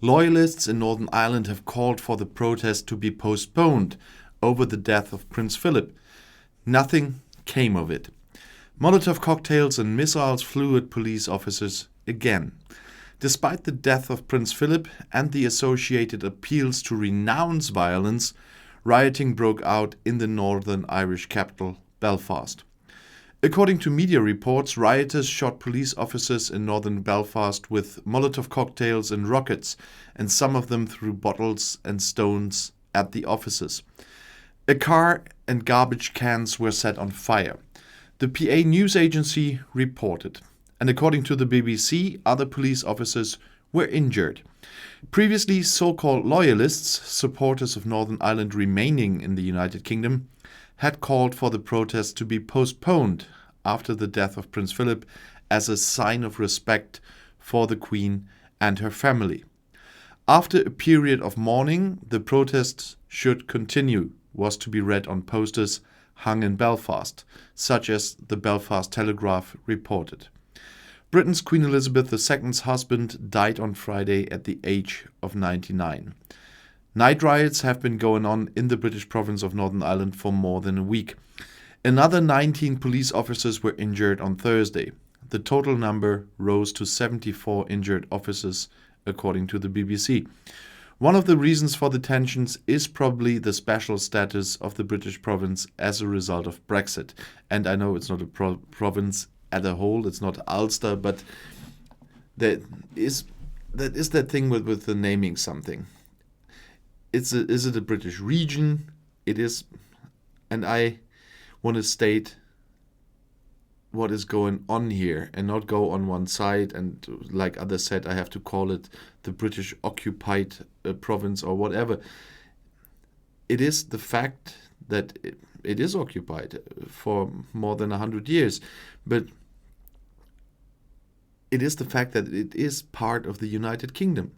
Loyalists in Northern Ireland have called for the protest to be postponed over the death of Prince Philip. Nothing came of it. Molotov cocktails and missiles flew at police officers again. Despite the death of Prince Philip and the associated appeals to renounce violence, rioting broke out in the Northern Irish capital, Belfast. According to media reports, rioters shot police officers in northern Belfast with Molotov cocktails and rockets, and some of them threw bottles and stones at the officers. A car and garbage cans were set on fire. The PA news agency reported, and according to the BBC, other police officers were injured. Previously, so-called Loyalists, supporters of Northern Ireland remaining in the United Kingdom, had called for the protest to be postponed after the death of Prince Philip as a sign of respect for the Queen and her family. After a period of mourning, the protest should continue, was to be read on posters hung in Belfast, such as the Belfast Telegraph reported. Britain's Queen Elizabeth II's husband died on Friday at the age of 99. Night riots have been going on in the British province of Northern Ireland for more than a week. Another 19 police officers were injured on Thursday. The total number rose to 74 injured officers, according to the BBC. One of the reasons for the tensions is probably the special status of the British province as a result of Brexit. And I know it's not a province as a whole, it's not Ulster, but that is that thing with the naming something. Is it a British region? It is, and I want to state what is going on here and not go on one side and, like others said, I have to call it the British occupied province or whatever. It is the fact that it is occupied for more than 100 years, but it is the fact that it is part of the United Kingdom.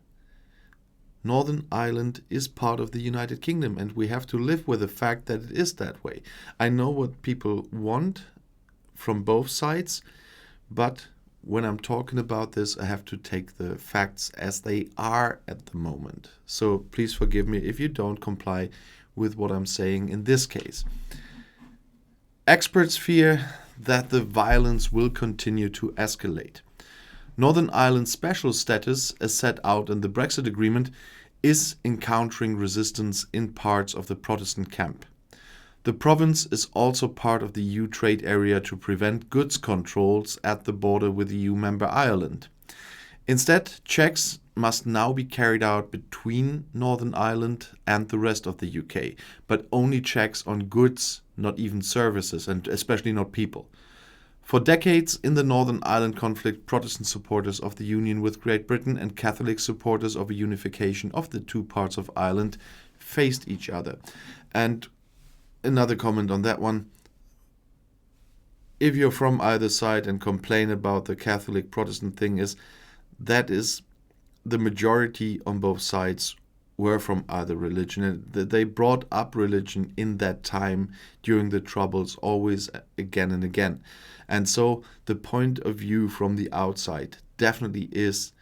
Northern Ireland is part of the United Kingdom, and we have to live with the fact that it is that way. I know what people want from both sides, but when I'm talking about this, I have to take the facts as they are at the moment. So please forgive me if you don't comply with what I'm saying in this case. Experts fear that the violence will continue to escalate. Northern Ireland's special status, as set out in the Brexit agreement, is encountering resistance in parts of the Protestant camp. The province is also part of the EU trade area to prevent goods controls at the border with EU member Ireland. Instead, checks must now be carried out between Northern Ireland and the rest of the UK, but only checks on goods, not even services, and especially not people. For decades in the Northern Ireland conflict, Protestant supporters of the union with Great Britain and Catholic supporters of a unification of the two parts of Ireland faced each other. And another comment on that one. If you're from either side and complain about the Catholic Protestant thing, that is the majority on both sides were from either religion. And they brought up religion in that time during the Troubles always again and again. And so the point of view from the outside definitely is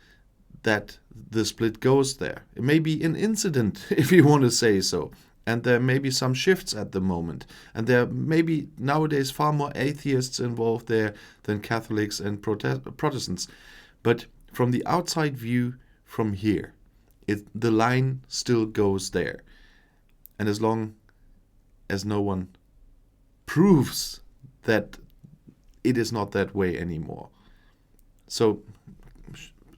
that the split goes there. It may be an incident, if you want to say so. And there may be some shifts at the moment. And there may be nowadays far more atheists involved there than Catholics and Protestants. But from the outside view, from here, the line still goes there. And as long as no one proves that it is not that way anymore. So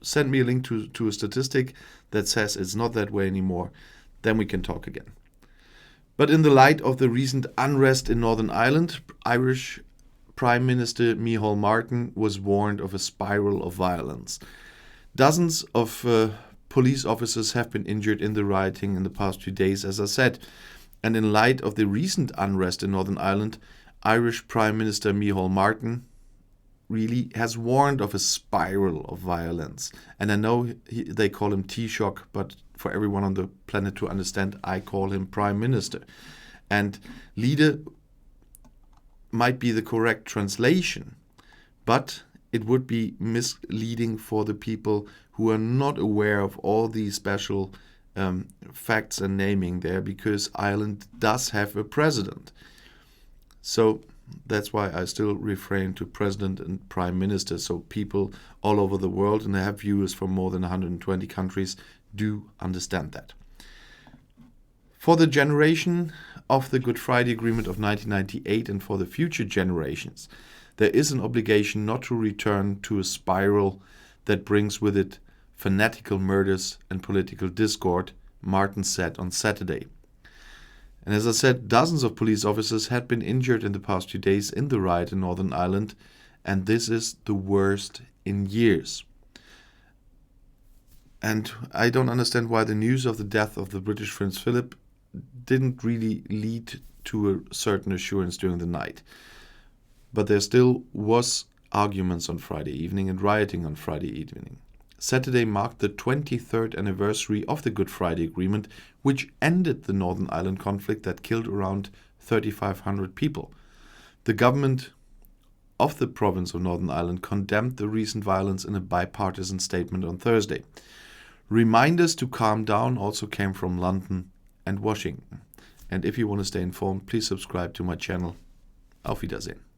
send me a link to a statistic that says it's not that way anymore. Then we can talk again. But in the light of the recent unrest in Northern Ireland, Irish Prime Minister Micheál Martin was warned of a spiral of violence. Dozens of police officers have been injured in the rioting in the past few days, as I said. And in light of the recent unrest in Northern Ireland, Irish Prime Minister Micheál Martin really has warned of a spiral of violence. And I know they call him Taoiseach, but for everyone on the planet to understand, I call him Prime Minister. And leader might be the correct translation, but it would be misleading for the people who are not aware of all these special facts and naming there, because Ireland does have a president. So that's why I still refrain to president and prime minister, so people all over the world, and I have viewers from more than 120 countries, do understand that. For the generation of the Good Friday Agreement of 1998 and for the future generations, there is an obligation not to return to a spiral that brings with it fanatical murders and political discord, Martin said on Saturday. And as I said, dozens of police officers had been injured in the past few days in the riot in Northern Ireland, and this is the worst in years. And I don't understand why the news of the death of the British Prince Philip didn't really lead to a certain assurance during the night. But there still was arguments on Friday evening and rioting on Friday evening. Saturday marked the 23rd anniversary of the Good Friday Agreement, which ended the Northern Ireland conflict that killed around 3,500 people. The government of the province of Northern Ireland condemned the recent violence in a bipartisan statement on Thursday. Reminders to calm down also came from London and Washington. And if you want to stay informed, please subscribe to my channel. Auf Wiedersehen.